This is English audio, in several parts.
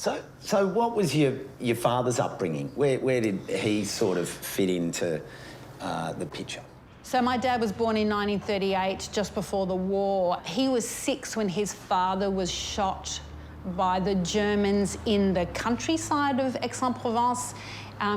So what was your father's upbringing? Where did he sort of fit into the picture? So my dad was born in 1938, just before the war. He was 6 when his father was shot by the Germans in the countryside of Aix-en-Provence.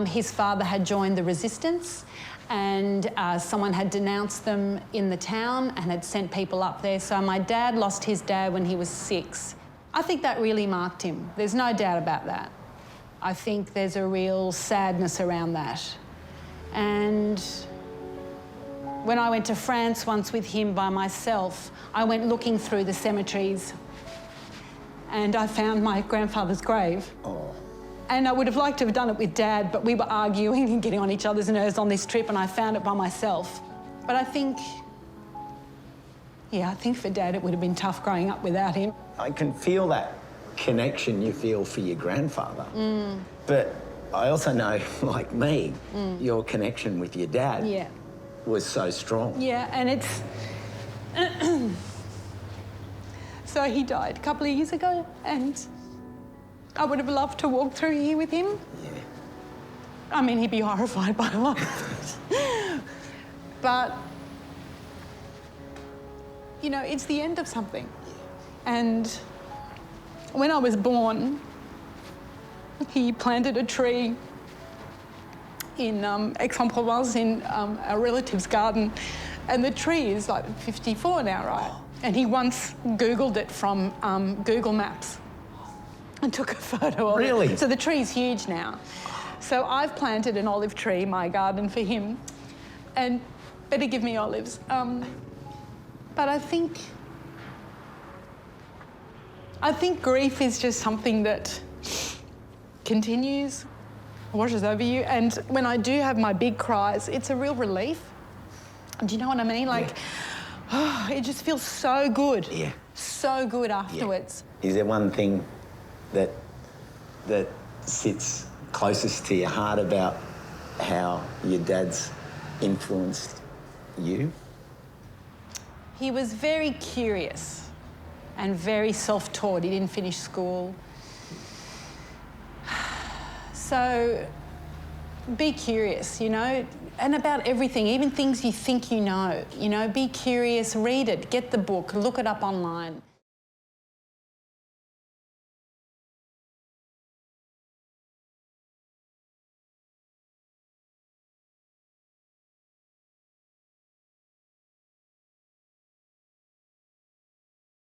His father had joined the resistance, and someone had denounced them in the town and had sent people up there. So my dad lost his dad when he was 6. I think that really marked him. There's no doubt about that. I think there's a real sadness around that. And when I went to France once with him by myself, I went looking through the cemeteries and I found my grandfather's grave. Oh. And I would have liked to have done it with Dad, but we were arguing and getting on each other's nerves on this trip, and I found it by myself. But I think for Dad it would have been tough growing up without him. I can feel that connection you feel for your grandfather. But I also know, like me, your connection with your dad was so strong. Yeah, and it's... So he died a couple of years ago, and I would have loved to walk through here with him. Yeah. I mean, he'd be horrified by a lot of it. But, you know, it's the end of something. And when I was born, he planted a tree in Aix-en-Provence in a relative's garden, and the tree is like 54 now, right? And he once Googled it from Google Maps and took a photo of it. Really? So the tree's huge now. So I've planted an olive tree in my garden for him, and better give me olives. But I think grief is just something that continues, washes over you. And when I do have my big cries, it's a real relief. Do you know what I mean? Like, oh, it just feels so good. Yeah. So good afterwards. Yeah. Is there one thing that sits closest to your heart about how your dad's influenced you? He was very curious and very self-taught. He didn't finish school. So be curious, you know, and about everything, even things you think you know. You know, be curious, read it, get the book, look it up online.